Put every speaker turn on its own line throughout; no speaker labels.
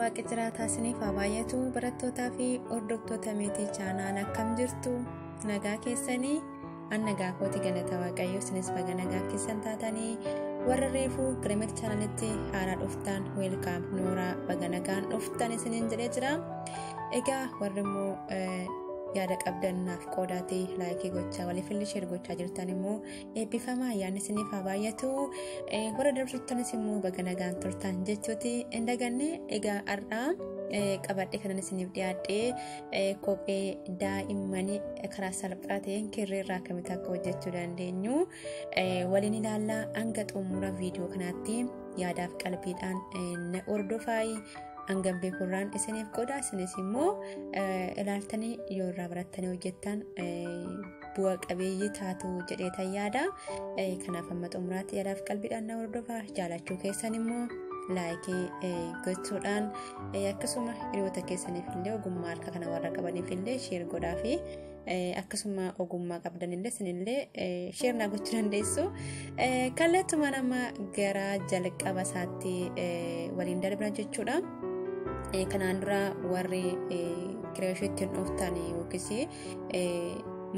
waaqi jiraataa isiniif haa baay'atu. Barattootaa fi hordoftoota meetii chaanaala akkam jirtu? Nagaa keessanii an nagaa kooti galata waaqayyo. Isinis baga nagaa keessan taatanii warra reefuu gara meetii chaanaalitti haaraa dhuftan weelkaam nooraa baga nagaan dhuftan isiniin jedhee jira. Egaa warri immoo yaada qabdannaaf qoodaatee laayikii gochaa waliif illee sheer gochaa jirtan immoo eebbifamaa ayyaanni isiniif haa baay'atu. Warra dabarsuttanis immoo baga nagaan turtan jechuuti hin daganne. Egaa har'aa qabadhe kanan isiniif dhiyaadhee kophee daa'immanii karaa salphaa ta'een kirriirraa akkamitti akka hojjechuu dandeenyu waliin ilaallaa. Hanga xumura viidiyoo kanaatti yaadaaf qalbiidhaan na hordofaa. Hangam beekurraan isiniif qooda. Isinis immoo ilaaltanii yoo irraa barattanii hojjettan bu'a qabeeyyii taatu jedhee yaada. Kanaaf amma xumuraatti yaadaaf qalbiidhaan na hordofaa. Jaalachuu keessan immoo laayikii gochuudhaan akkasuma hiriyoota keessaniif illee ogummaa harka kana warra qabaniif illee sheer godhaa fi akkasuma ogummaa qabdan illee isinillee sheer naa gochuu dandeessu. Kallattumaan amma gara jalqaba isaatti waliin darbina jechuudha. Kanaan dura warri kireeshii ittiin dhooftan yookiis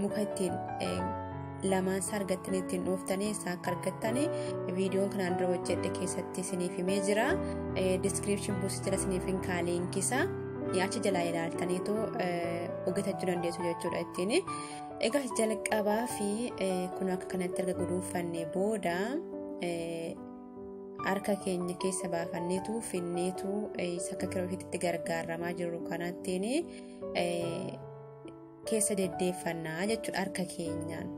muka ittiin lamaan isaa argattanii ittiin dhooftanii isaa akka argattanii viidiyoon kanaan dura hojjedhe keessatti isiniif himee jira. Description box jala isiniif hin kaaliinkisaa achi jalaa ilaaltaniitu hojjetachuu dandeessu jechuudha ittiin. Egaa jalqabaa fi kun akka kanatti erga guduunfannee booda harka keenya keessa baafanneetu finneetu akka kireeshiitti gargaaramaa jirru kanattiin keessa deddeeffannaa jechuudha harka keenyaan.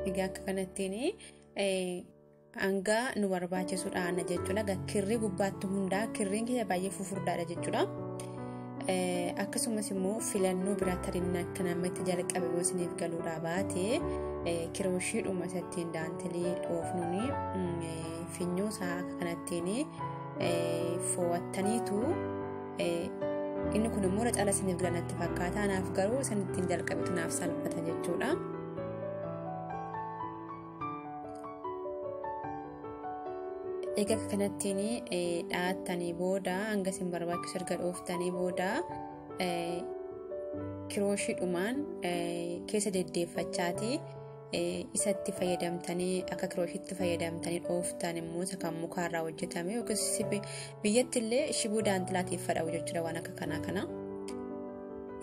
Egaa akka kanattiin hanga nu barbaachisuudhaan jechuudha. Kirrii gubbaatti hundaa kirriin keenya baay'ee fufurdaadha jechuudha. Akkasumas immoo filannoo biraa tarinna akka namatti jalqabe yoo isiniif galuudhaa baate kirooshiidhuma isattiin daantilii dhoofnuun finyoo isaa akka kanattiin foo'attaniitu inni kun immoo caala isiniif galanatti fakkaata. Anaaf garuu isinittiin jalqabetu naaf salphata jechuudha. Egaa kanattiin dhaattanii booda hanga isin barbaachisu erga dhooftanii booda kirooshiidhumaan keessa deddeeffachaati isatti fayyadamtanii akka kirooshiitti fayyadamtanii dhooftan immoo isa kan mukaarraa hojjetame yookiis biyyatti illee shibuu daantilaatiif fadha'u jechuudha. Waan akka kana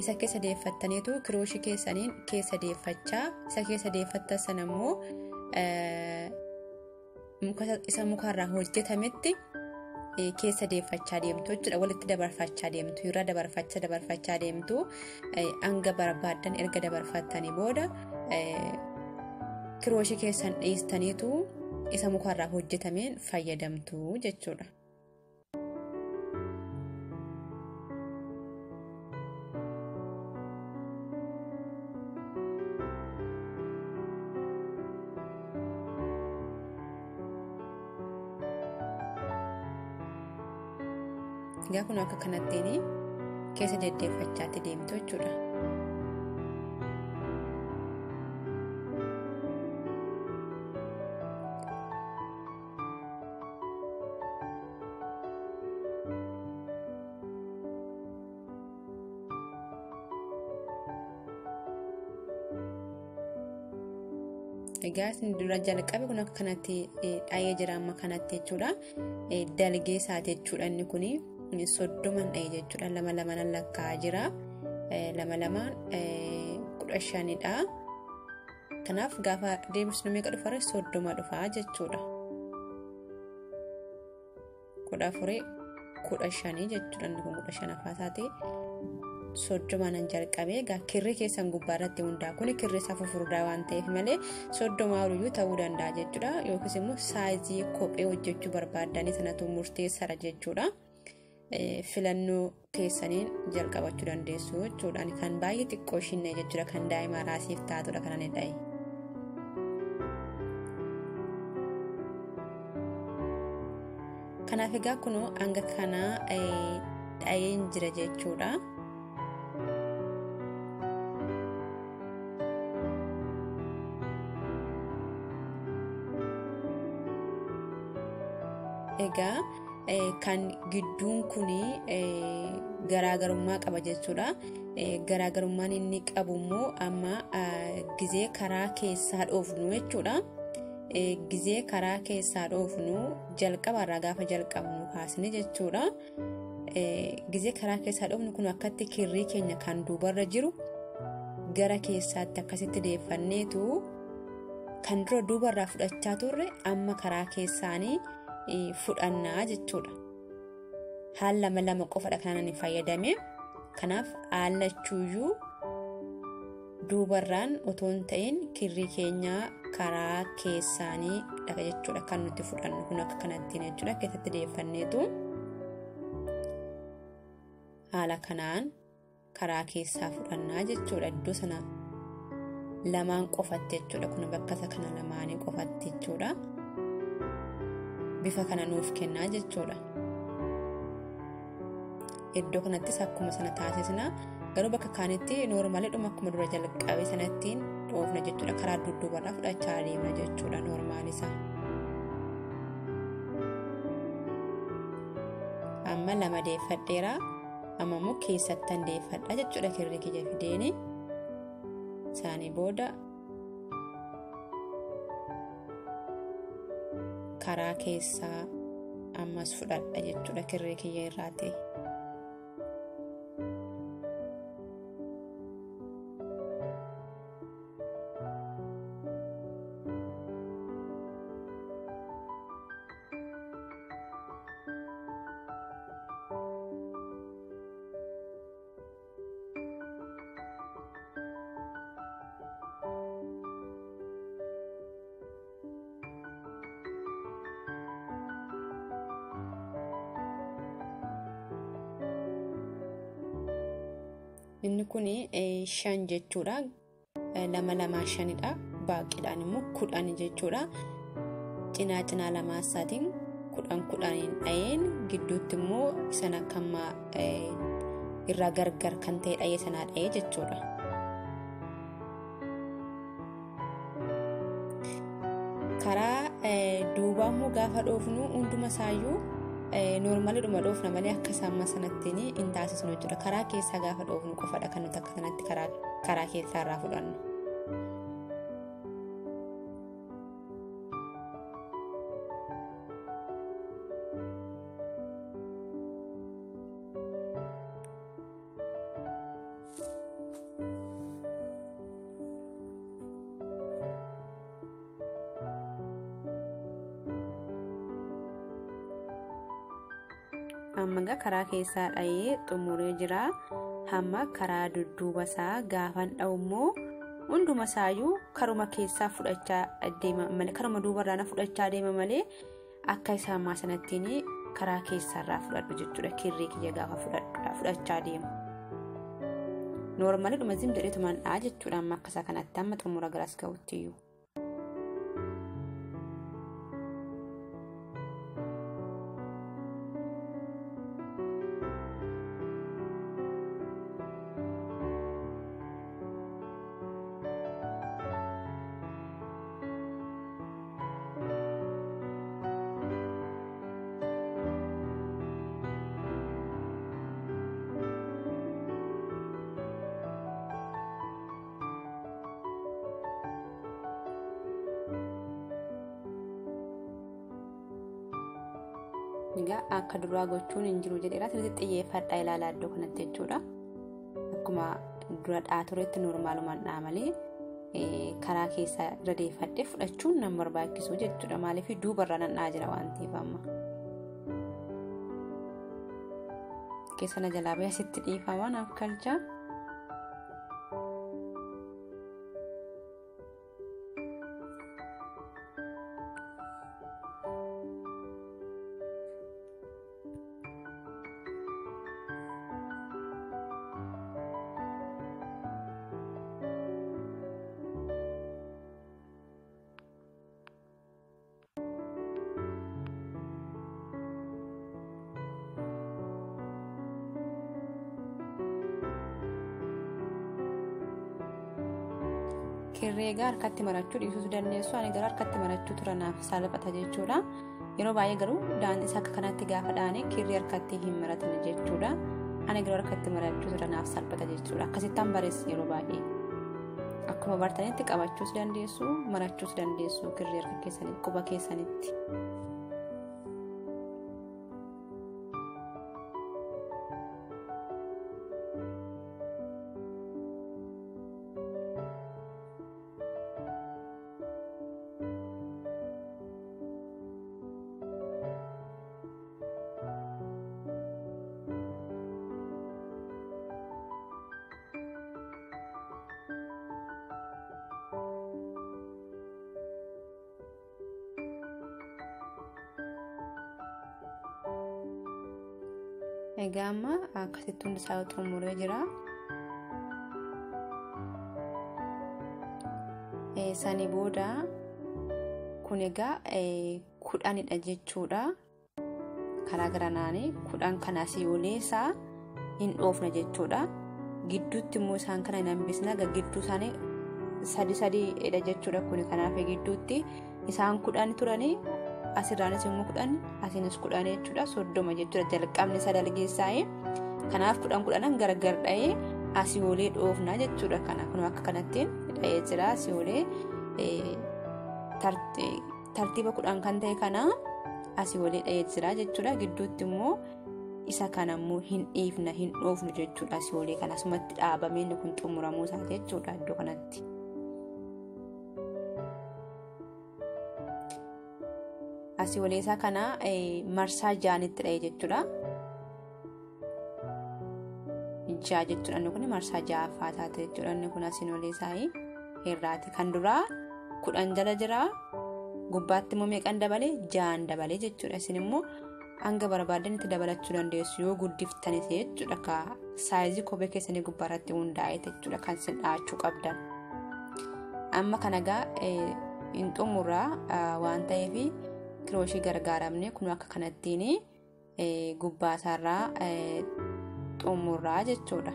isa keessa deeffattaniitu kirooshii keessaniin keessa deeffachaa isa keessa deeffattan sana immoo isa mukaarraa hojjetametti keessa deeffachaa deemtu jechuudha. Walitti dabarfachaa deemtu irra dabarfachaa deemtu hanga barbaadan erga dabarfattanii booda kirooshii keessan dhiistaniitu isa mukaarraa hojjetameen fayyadamtu jechuudha. Egaa kun akka kanattiin keessa deddeeffachaatti deemtu jechuudha. Egaa isin dura jalqabe kun akka kanatti dhaayee jira amma kanatti jechuudha. Dalgee isaati jechuudha inni kuni. 30 dha'ee jechuudha. 2 lakkaa'aa jira. 2 15dha. Kanaaf gaafa deebisnu meeqa dhufa? 30 dhufa jechuudha. 14 15 jechuudha. Inni kun 15 faasaati. 30 jalqabee egaa kirrii keessan gubbaarratti hundaa kun kirrii isaa fufurdaa waan ta'eef malee 30 oliyyuu ta'uu danda'a jechuudha. Yookiis immoo saayizii kophee hojjechuu barbaadanii sanatu murteessaadha jechuudha. filannoo keessaniin jalqabachuu dandeessu jechuudha. Kan baay'ee xiqqoo ishiinne jechuudha, kan daa'ima raasiif taatudha kan ani dhaye. Kanaaf egaa kunoo hanga kana dhayeen jira jechuudha. Egaa kan gidduun kuni garaagarummaa qaba jechuudha. Garaagarummaan inni qabu immoo amma gizee karaa keessaa dhoofnu jechuudha. Gizee karaa keessaa dhoofnu jalqabarraa gaafa jalqabnu kaasne jechuudha. Gizee karaa keessaa dhoofnu kun akkatti kirrii keenya kan duubarra jiru gara keessaatti akkasitti deeffanneetu kan dura duubarraa fudhachaa turre amma karaa keessaanii fudhannaa jechuudha. Haal lama qofadha kan ani fayyadame. Kanaaf haalachuuyyuu duubarraan otoo hin ta'in kirrii keenya karaa keessaanii dhaqa jechuudha kan nuti fudhannu kun akka kanattiin jechuudha. Keessatti deeffanneetu haala kanaan karaa keessaa fudhannaa jechuudha. Iddoo sana lamaan qofatti jechuudha. Kun bakka isa kana lamaanii qofatti jechuudha. Bifa kana nuuf kennaa jechuudha. Iddoo kanattis akkuma sana taasisna. Garuu bakka kaanitti noormaaliidhuma akkuma dura jalqabe sanattiin dhoofna jechuudha. Karaa dudduubarraa fudhachaa deemna jechuudha noormaalisa. Amma lama deeffadheera. Amma immoo keessattan deeffadha jechuudha kirrii kiyya fideeni. Isaanii booda karaa keessaa ammas fudhadha jechuudha kirrii kiyya irraati. Inni kuni 5 jechuudha. 2 5dha. Baaqidhaan immoo 10 jechuudha. Cinaa lamaasaatiin 10 dhayeen gidduutti immoo sana akkama irraa gargar kan ta'e dhayee sanaa dhayee jechuudha. Karaa duubaa immoo gaafa dhoofnu hunduma isaayyuu noormaaliidhuma dhoofna malee akka isaan sanattiin hin taasisnu jechuudha. Karaa keessaa gaafa dhoofnu qofadha kan nuti akka sanatti karaa keessaa irraa fudhannu. Amma karaa keessaa dhayee xumuree jira. Hamma karaa dudduuba isaa gaafan dha'u immoo hunduma isaayyuu karuma keessaa fudhachaa deema malee karuma duubarraa fudhachaa deema malee akka isaan sanattiin karaa keessarraa fudhadhu jechuudha. Kirrii kiyya gaafa fudhachaa deemu. Noormaaliidhuma zimdadheetumaan dhaa jechuudha. Amma akka isaa kanatti amma xumura garas ga'uttiyyuu. Egaa akka duraa gochuun hin jiru jedheera. Sirriitti xiyyeeffadhaa ilaalaa iddoo kanatti jechuudha. Akkuma dura dhaaturetti noormaalumaan dhaa malee karaa keessaa irra deeffadhee fudhachuun nan barbaachisu jechuudha. Maaliif duubarraa nan dhaa jira waan ta'eef amma. Keessa na jalaa ba'ee asitti dhiifamaa naaf kalcha. kirrii egaa harkatti marachuu dhiisuu dandeessu. Ani gara harkatti marachuu turanaaf salphata jechuudha. Yeroo baay'ee garuu daandii isa akka kanatti gaafa dhaane kirrii harkatti hin maratan jechuudha. Ani gara harkatti marachuu turanaaf salphata jechuudha. Akkasittaan bareessi yeroo baay'ee. Akkuma bartanitti qabachuus dandeessu, marachuus dandeessu kirrii harka keessanitti, quba keessanitti. Egaa amma akkasitti hundi isaa xumuree jira. Sanii booda kun egaa 10dha jechuudha. Karaa garanaanii 10 kana asii oleesaa hin dhoofna jechuudha. Gidduutti immoo isaan kana hin hambisna. Gidduu isaanii 3 jechuudha. Kun kanaaf gidduutti isaan 10 turanii. Asirraanis immoo 10 asiinis 10 jechuudha. 30 jechuudha. Jalqabni sadalgeessaa'ee kanaaf 10 gargar dha'ee asii olee dhoofna jechuudha. Kana kun akka kanattiin dha'ee jira. Asii olee tartiiba 10 kan ta'e kana asii olee dha'ee jira jechuudha. Gidduutti immoo isa kana immoo hin dhiifna hin dhoofnu jechuudha. Asii olee kana asumatti dhaabamee kun xumuramuu isaa jechuudha iddoo kanatti. Asii olee isaa kana marsaa 6tti dha'ee jechuudha. 6 jechuudha. Inni kun marsaa 6ffaa taate jechuudha. Inni kun asii olee isaa irraati. Kan duraa 10 jala jira. Gubbaatti immoo meeqan dabalee 6 dabalee jechuudha. Isin immoo hanga barbaadan itti dabalachuu dandeessu yoo guddiftanis jechuudha. Akka saayizii kophee keessanii gubbaarratti hundaa'e jechuudha. Kan isin dhaachuu qabdan. Amma kanagaa hin xumurraa waan ta'eef kirooshii gargaaramne kun akka kanattiin gubbaasaarraa xumurraa jechuudha.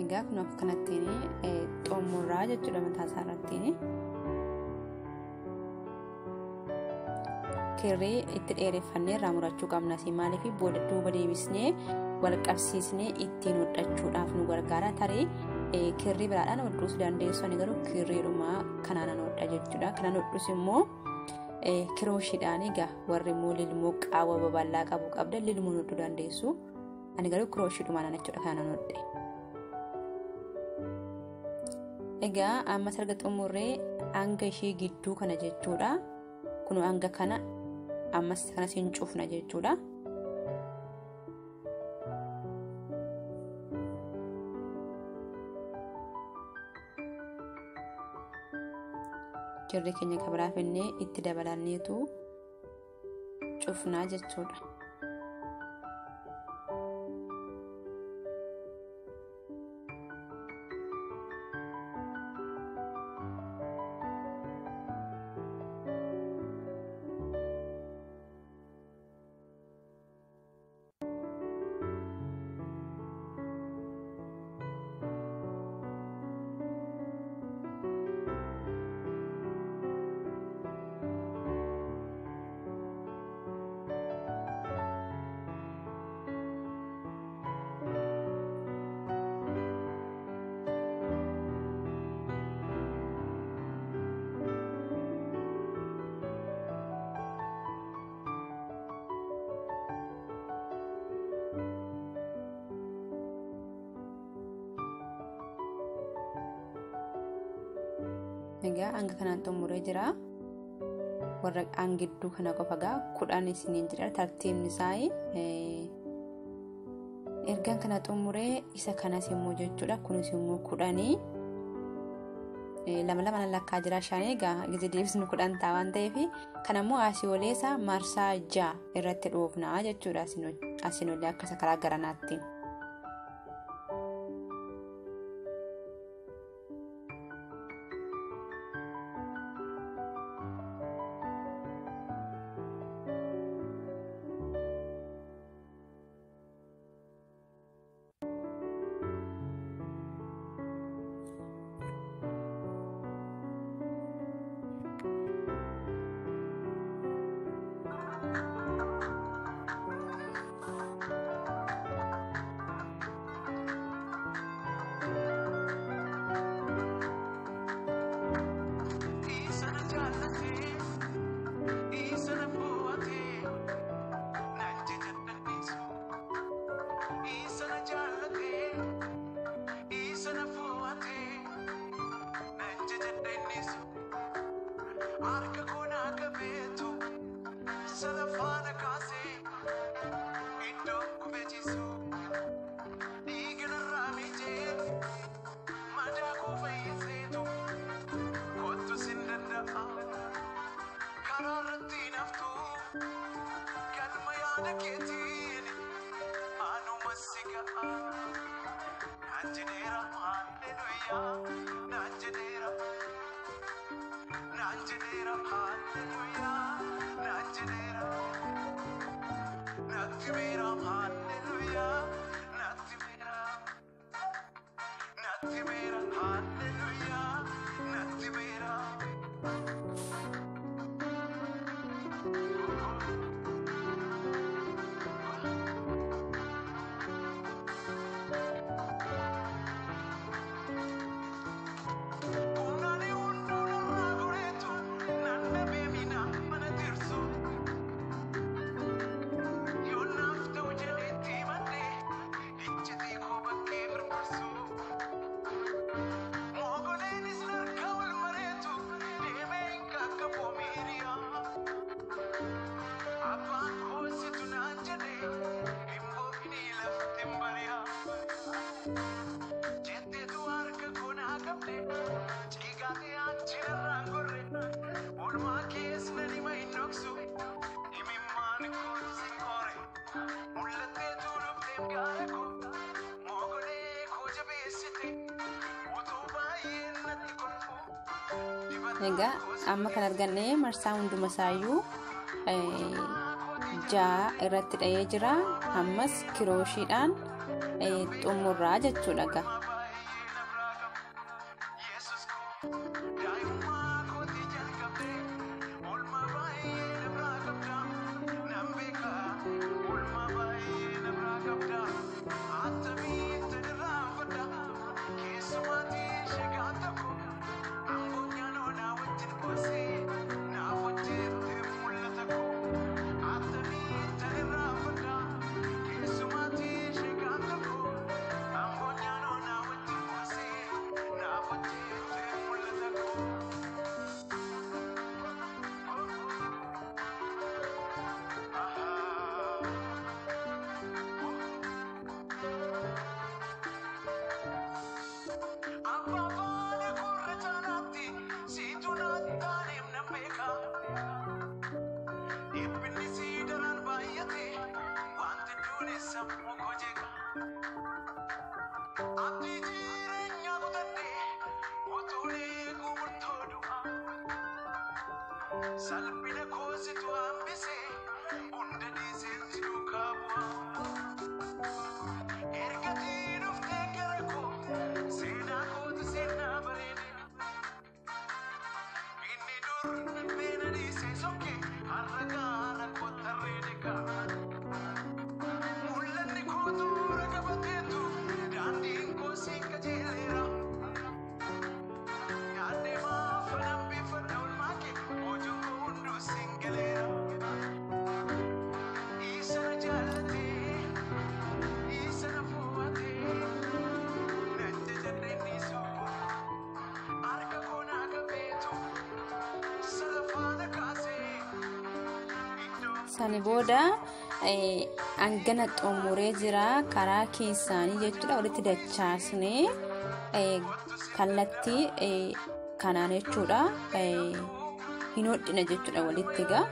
Egaa kun akka kanattiin xumurraa jechuudha mataa isaa irrattiin. Kirrii itti dheereffannee irraa murachuu qabna. Maaliif booda duuba deebisnee wal qabsiisnee ittiin hodhachuudhaaf nu gargaara. Tarii kirrii biraadhaan hodhuus dandeessu. Ani garuu kirriidhuma kanaan hodha jechuudha. Kanaan hodhus immoo kirooshiidhaan egaa warri immoo lilmoo qaawwa babal'aa qabu qabda lilmuun hodhuu dandeessu. Ani garuu kirooshiidhumaan jechuudha kanaan hodhe. Egaa amma sarga xumurree hanga ishee gidduu kana jechuudha. Kun hanga kana ammas kana siin cufna jechuudha. Kirrii keenya kabiraa finnee itti dabalanneetu cufnaa jechuudha. egaa hanga kanaan xumuree jira. Warra gidduu kana qofa gaa 10 isiniin jira tartiibni isaa. Ergaan kana xumuree isa kanas immoo jechuudha. Kunis immoo 10 lama lakkaa jira 5 egaa gizee deebisnu 10 ta'a waan ta'eef kana immoo asii oleessa marsaa 6 irratti dhoofnaa jechuudha. Asiin olee akka karaa garanaatti. Egaa amma kan arganne marsaa hunduma isaayyuu 6 irratti dha'ee jira. Ammas kirooshiidhaan xumurraa jechuudha gaa. Sani booda hangana xumuree jira karaa keessaanii jechuudha walitti dachaasnee kallattii kanaan jechuudha hin hodhina jechuudha walitti gaa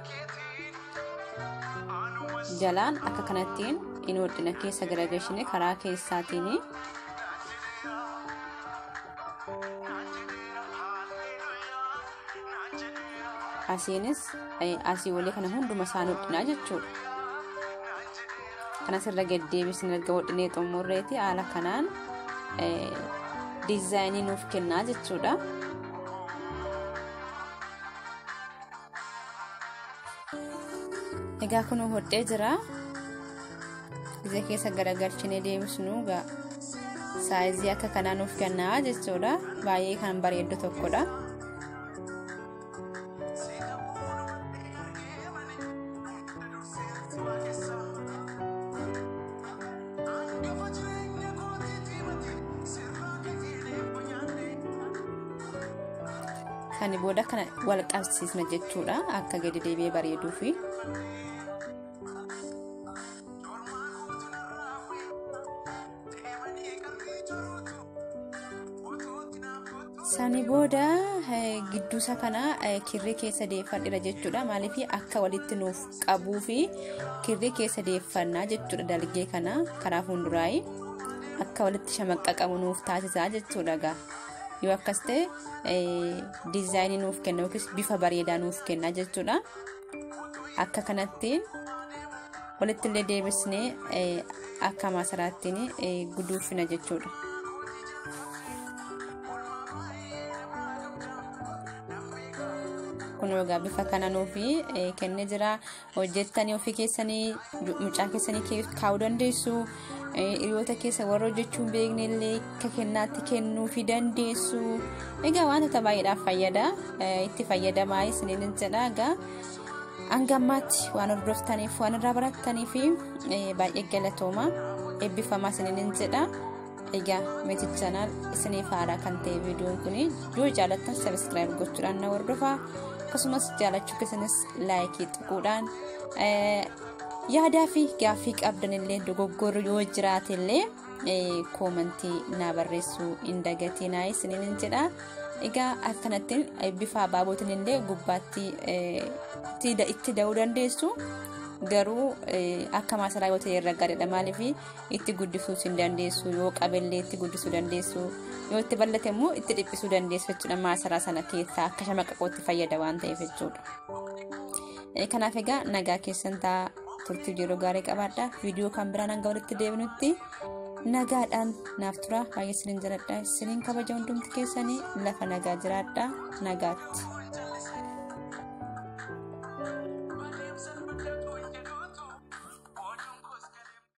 jalaan akka kanattiin hin hodhina keessa garagalchine karaa keessaatiin asiinis asii walii kana hunduma isaan hodhinaa jechuudha. Kanas irra gaddeebisnee erga hodhinee xumurreeti haala kanaan diizaayinii nuuf kennaa jechuudha. Egaa kun hodhee jira. Gizee keessa garagalchinee deebisnu gaa saayizii akka kanaa nuuf kennaa jechuudha. Baay'ee kan bareedu tokkodha. Sani booda kana wal qabsiisna jechuudha akka gadi deebi'ee bareeduufi. Sani booda gidduusa kana kirrii keessa deeffadhira jechuudha. Maaliif akka walitti nuuf qabuu fi kirrii keessa deeffannaa jechuudha. Dalgee kana karaa fuulduraayi akka walitti shamaqqaqamu nuuf taasisaa jechuudha gaa. Yoo akkas ta'e diizaayinii nuuf kenna yookiis bifa bareedaa nuuf kenna jechuudha. Akka kanattiin walitti illee deebisnee akka masaraattiin guduufina jechuudha. Kun egaa bifa kana nuuf kennee jira. Hojjettanii ofii keessanii mucaa keessanii kaa'uu dandeessu. Hiriyoota keessa warra hojjechuun beekne illee akka kennaatti kennuufii dandeessu. Egaa wantoota baay'eedhaaf fayyada. Itti fayyadamaa isiniin jedha egaa hanga ammaatti waan hordoftaniif waan irraa barattaniif baay'ee galatooma. Eebbifamaa isiniin jedha. Egaa Meetii channel isiniif haaraa kan ta'e viidiyoon kun yoo jaallattan subscribe gochuudhaan na hordofaa. Akkasumas jaalachuu keessanis laayikii tuquudhaan yaadaa fi gaaffii qabdan illee dogoggorri yoo jiraate illee koomentii na barreessuu hin dagatinaa isiniin jedha. Egaa akkanattiin bifa abaabootiin illee gubbaatti itti da'uu dandeessu. Garuu akka masaraa yoo ta'e irra gaariidha. Maaliif itti guddisuu hin dandeessu yoo qabellee itti guddisuu dandeessu yoo itti bal'ate immoo itti dhiphisuu dandeessu jechuudha. Masaraa sana keessa akka shamaqqaqootti fayyada waan ta'eef jechuudha. Kanaaf egaa nagaa keessan ta'a. Turtii yeroo gaarii qabaadha. Viidiyoo kan biraan hanga walitti deebinutti nagaadhaan naaf tura. Baay'ee isiniin jaalladha. Isiniin kabaja hundumti keessanii lafa nagaa jiraadha. Nagaatti.